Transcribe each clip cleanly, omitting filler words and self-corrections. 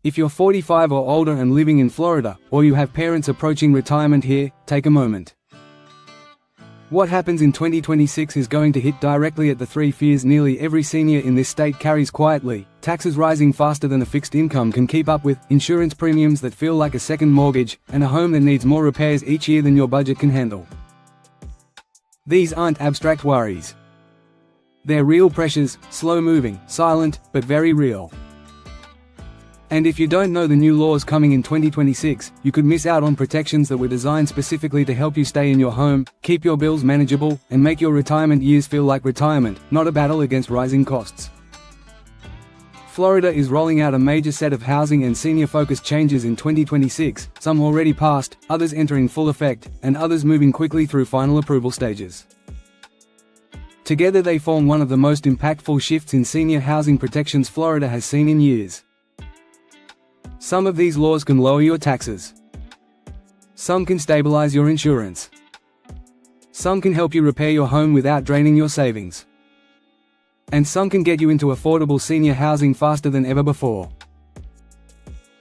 If you're 45 or older and living in Florida, or you have parents approaching retirement here, take a moment. What happens in 2026 is going to hit directly at the three fears nearly every senior in this state carries quietly: taxes rising faster than a fixed income can keep up with, insurance premiums that feel like a second mortgage, and a home that needs more repairs each year than your budget can handle. These aren't abstract worries. They're real pressures, slow-moving, silent, but very real. And if you don't know the new laws coming in 2026, you could miss out on protections that were designed specifically to help you stay in your home, keep your bills manageable, and make your retirement years feel like retirement, not a battle against rising costs. Florida is rolling out a major set of housing and senior-focused changes in 2026, some already passed, others entering full effect, and others moving quickly through final approval stages. Together they form one of the most impactful shifts in senior housing protections Florida has seen in years. Some of these laws can lower your taxes. Some can stabilize your insurance. Some can help you repair your home without draining your savings. And some can get you into affordable senior housing faster than ever before.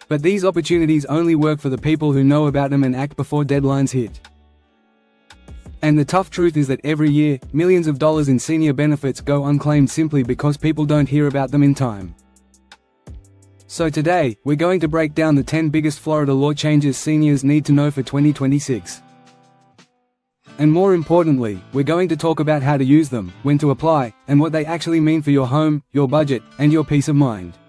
But these opportunities only work for the people who know about them and act before deadlines hit. And the tough truth is that every year, millions of dollars in senior benefits go unclaimed simply because people don't hear about them in time. So today, we're going to break down the 10 biggest Florida law changes seniors need to know for 2026. And more importantly, we're going to talk about how to use them, when to apply, and what they actually mean for your home, your budget, and your peace of mind.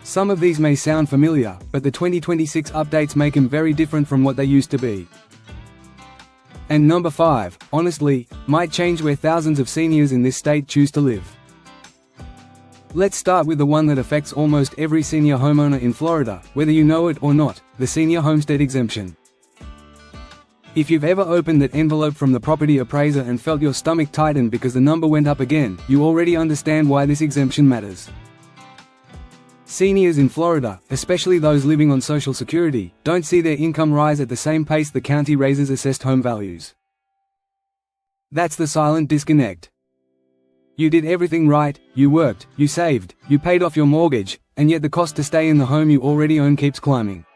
Some of these may sound familiar, but the 2026 updates make them very different from what they used to be. And number 5, honestly, might change where thousands of seniors in this state choose to live. Let's start with the one that affects almost every senior homeowner in Florida, whether you know it or not: the senior homestead exemption. If you've ever opened that envelope from the property appraiser and felt your stomach tighten because the number went up again, you already understand why this exemption matters. Seniors in Florida, especially those living on Social Security, don't see their income rise at the same pace the county raises assessed home values. That's the silent disconnect. You did everything right, you worked, you saved, you paid off your mortgage, and yet the cost to stay in the home you already own keeps climbing.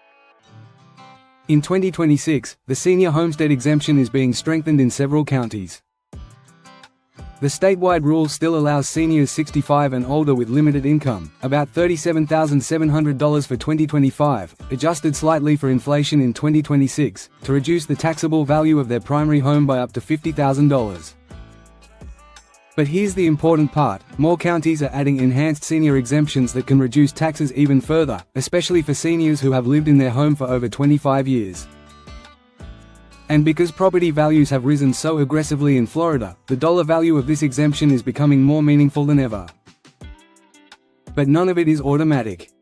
In 2026, the senior homestead exemption is being strengthened in several counties. The statewide rule still allows seniors 65 and older with limited income, about $37,700 for 2025, adjusted slightly for inflation in 2026, to reduce the taxable value of their primary home by up to $50,000. But here's the important part: more counties are adding enhanced senior exemptions that can reduce taxes even further, especially for seniors who have lived in their home for over 25 years. And because property values have risen so aggressively in Florida, the dollar value of this exemption is becoming more meaningful than ever. But none of it is automatic.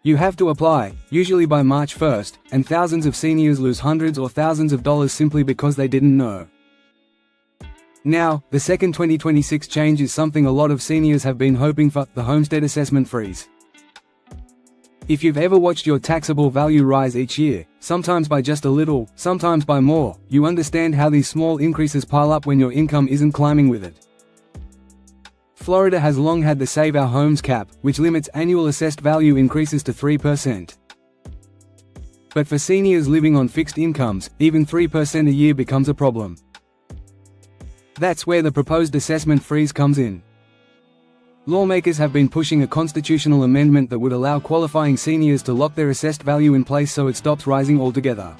You have to apply, usually by March 1st, and thousands of seniors lose hundreds or thousands of dollars simply because they didn't know. Now, the second 2026 change is something a lot of seniors have been hoping for: the homestead assessment freeze. If you've ever watched your taxable value rise each year, sometimes by just a little, sometimes by more, you understand how these small increases pile up when your income isn't climbing with it. Florida has long had the Save Our Homes cap, which limits annual assessed value increases to 3%. But for seniors living on fixed incomes, even 3% a year becomes a problem. That's where the proposed assessment freeze comes in. Lawmakers have been pushing a constitutional amendment that would allow qualifying seniors to lock their assessed value in place so it stops rising altogether.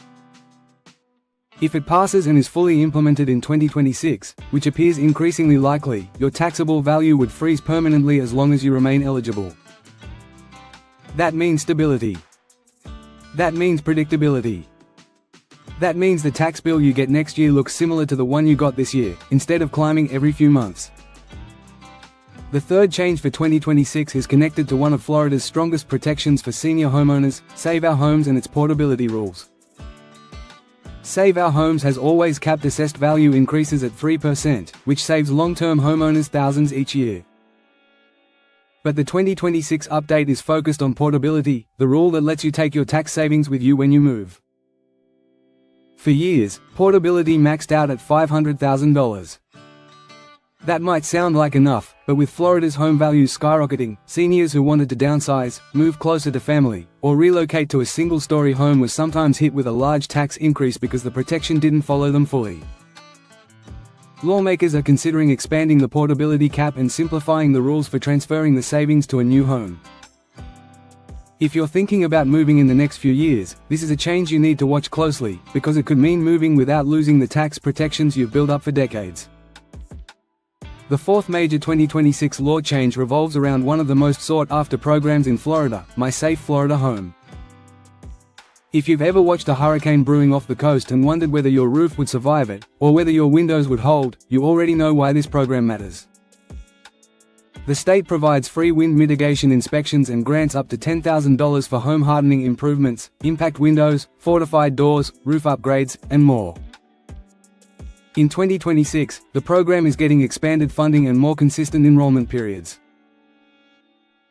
If it passes and is fully implemented in 2026, which appears increasingly likely, your taxable value would freeze permanently as long as you remain eligible. That means stability. That means predictability. That means the tax bill you get next year looks similar to the one you got this year, instead of climbing every few months. The third change for 2026 is connected to one of Florida's strongest protections for senior homeowners: Save Our Homes and its portability rules. Save Our Homes has always capped assessed value increases at 3%, which saves long-term homeowners thousands each year. But the 2026 update is focused on portability, the rule that lets you take your tax savings with you when you move. For years, portability maxed out at $500,000. That might sound like enough, but with Florida's home values skyrocketing, seniors who wanted to downsize, move closer to family, or relocate to a single-story home was sometimes hit with a large tax increase because the protection didn't follow them fully. Lawmakers are considering expanding the portability cap and simplifying the rules for transferring the savings to a new home. If you're thinking about moving in the next few years, this is a change you need to watch closely, because it could mean moving without losing the tax protections you've built up for decades. The fourth major 2026 law change revolves around one of the most sought-after programs in Florida, My Safe Florida Home. If you've ever watched a hurricane brewing off the coast and wondered whether your roof would survive it, or whether your windows would hold, you already know why this program matters. The state provides free wind mitigation inspections and grants up to $10,000 for home hardening improvements, impact windows, fortified doors, roof upgrades, and more. In 2026, the program is getting expanded funding and more consistent enrollment periods.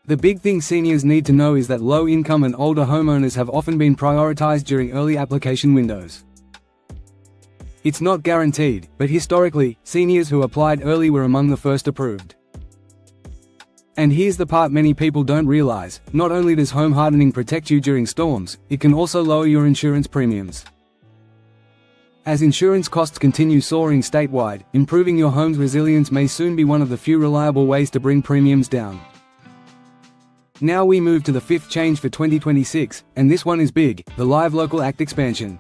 The big thing seniors need to know is that low-income and older homeowners have often been prioritized during early application windows. It's not guaranteed, but historically, seniors who applied early were among the first approved. And here's the part many people don't realize: not only does home hardening protect you during storms, it can also lower your insurance premiums. As insurance costs continue soaring statewide, improving your home's resilience may soon be one of the few reliable ways to bring premiums down. Now we move to the fifth change for 2026, and this one is big: the Live Local Act expansion.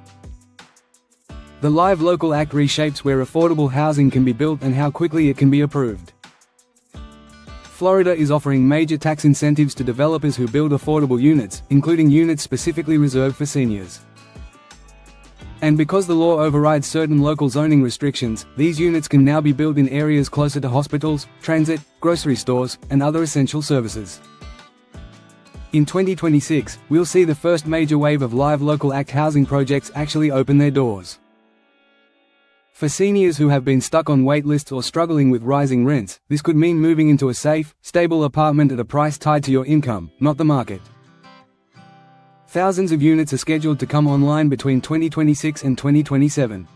The Live Local Act reshapes where affordable housing can be built and how quickly it can be approved. Florida is offering major tax incentives to developers who build affordable units, including units specifically reserved for seniors. And because the law overrides certain local zoning restrictions, these units can now be built in areas closer to hospitals, transit, grocery stores, and other essential services. In 2026, we'll see the first major wave of Live Local Act housing projects actually open their doors. For seniors who have been stuck on wait lists or struggling with rising rents, this could mean moving into a safe, stable apartment at a price tied to your income, not the market. Thousands of units are scheduled to come online between 2026 and 2027.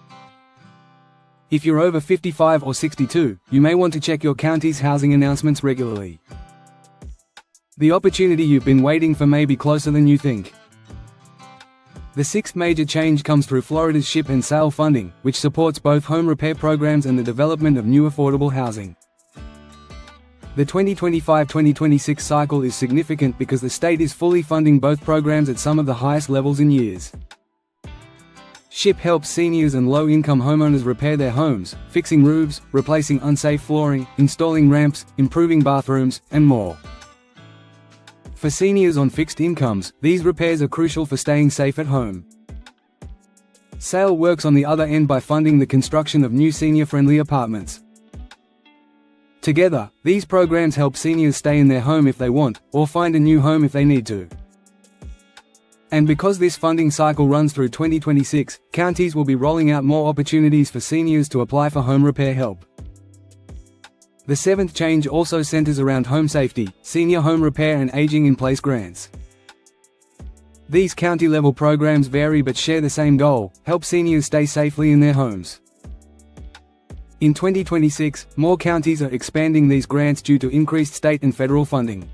If you're over 55 or 62, you may want to check your county's housing announcements regularly. The opportunity you've been waiting for may be closer than you think. The sixth major change comes through Florida's SHIP and SALE funding, which supports both home repair programs and the development of new affordable housing. The 2025-2026 cycle is significant because the state is fully funding both programs at some of the highest levels in years. SHIP helps seniors and low-income homeowners repair their homes, fixing roofs, replacing unsafe flooring, installing ramps, improving bathrooms, and more. For seniors on fixed incomes, these repairs are crucial for staying safe at home. SALE works on the other end by funding the construction of new senior-friendly apartments. Together, these programs help seniors stay in their home if they want, or find a new home if they need to. And because this funding cycle runs through 2026, counties will be rolling out more opportunities for seniors to apply for home repair help. The seventh change also centers around home safety, senior home repair and aging-in-place grants. These county-level programs vary but share the same goal: help seniors stay safely in their homes. In 2026, more counties are expanding these grants due to increased state and federal funding.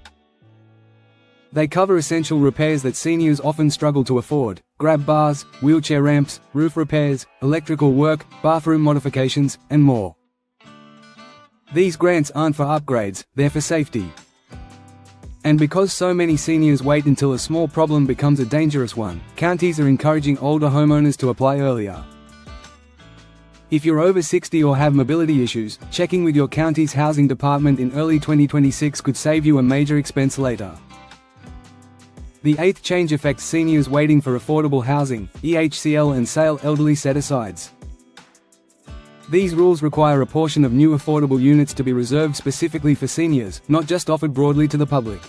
They cover essential repairs that seniors often struggle to afford: grab bars, wheelchair ramps, roof repairs, electrical work, bathroom modifications, and more. These grants aren't for upgrades, they're for safety. And because so many seniors wait until a small problem becomes a dangerous one, counties are encouraging older homeowners to apply earlier. If you're over 60 or have mobility issues, checking with your county's housing department in early 2026 could save you a major expense later. The eighth change affects seniors waiting for affordable housing, EHCL and SALE elderly set-asides. These rules require a portion of new affordable units to be reserved specifically for seniors, not just offered broadly to the public.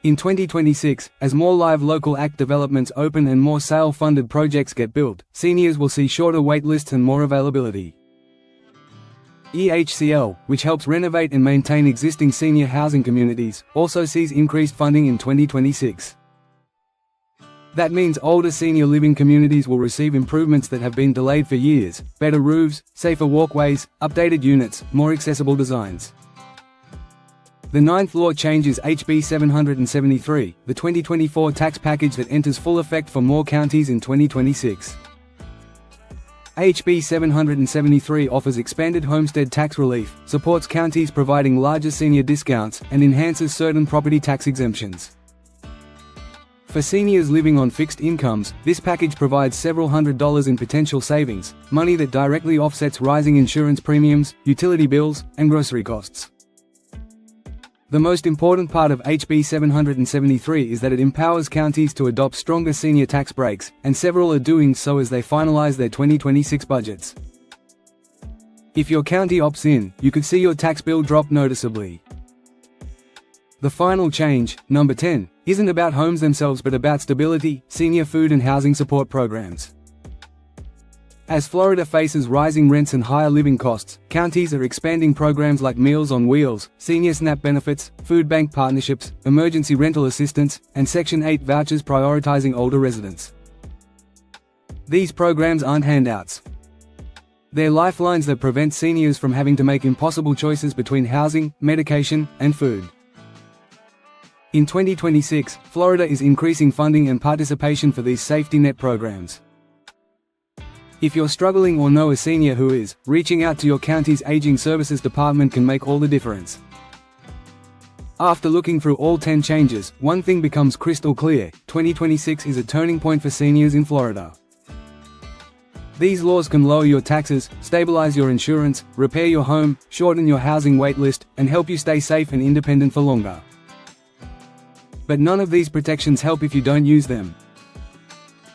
In 2026, as more Live Local Act developments open and more SALE-funded projects get built, seniors will see shorter wait lists and more availability. EHCL, which helps renovate and maintain existing senior housing communities, also sees increased funding in 2026. That means older senior living communities will receive improvements that have been delayed for years: better roofs, safer walkways, updated units, more accessible designs. The ninth law changes HB 773, the 2024 tax package that enters full effect for more counties in 2026. HB 773 offers expanded homestead tax relief, supports counties providing larger senior discounts, and enhances certain property tax exemptions. For seniors living on fixed incomes, this package provides several $100s in potential savings, money that directly offsets rising insurance premiums, utility bills, and grocery costs. The most important part of HB 773 is that it empowers counties to adopt stronger senior tax breaks, and several are doing so as they finalize their 2026 budgets. If your county opts in, you could see your tax bill drop noticeably. The final change, number 10, isn't about homes themselves but about stability, senior food and housing support programs. As Florida faces rising rents and higher living costs, counties are expanding programs like Meals on Wheels, Senior SNAP benefits, food bank partnerships, emergency rental assistance, and Section 8 vouchers prioritizing older residents. These programs aren't handouts. They're lifelines that prevent seniors from having to make impossible choices between housing, medication, and food. In 2026, Florida is increasing funding and participation for these safety net programs. If you're struggling or know a senior who is, reaching out to your county's Aging Services Department can make all the difference. After looking through all 10 changes, one thing becomes crystal clear: 2026 is a turning point for seniors in Florida. These laws can lower your taxes, stabilize your insurance, repair your home, shorten your housing wait list, and help you stay safe and independent for longer. But none of these protections help if you don't use them.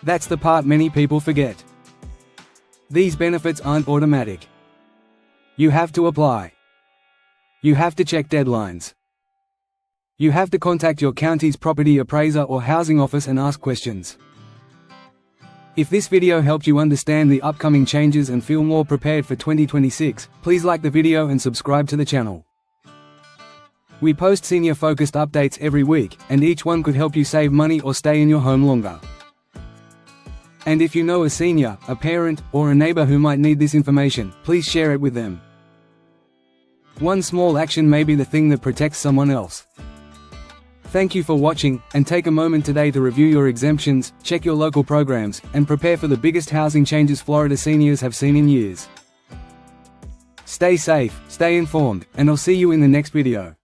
That's the part many people forget. These benefits aren't automatic. You have to apply. You have to check deadlines. You have to contact your county's property appraiser or housing office and ask questions. If this video helped you understand the upcoming changes and feel more prepared for 2026, please like the video and subscribe to the channel. We post senior-focused updates every week, and each one could help you save money or stay in your home longer. And if you know a senior, a parent, or a neighbor who might need this information, please share it with them. One small action may be the thing that protects someone else. Thank you for watching, and take a moment today to review your exemptions, check your local programs, and prepare for the biggest housing changes Florida seniors have seen in years. Stay safe, stay informed, and I'll see you in the next video.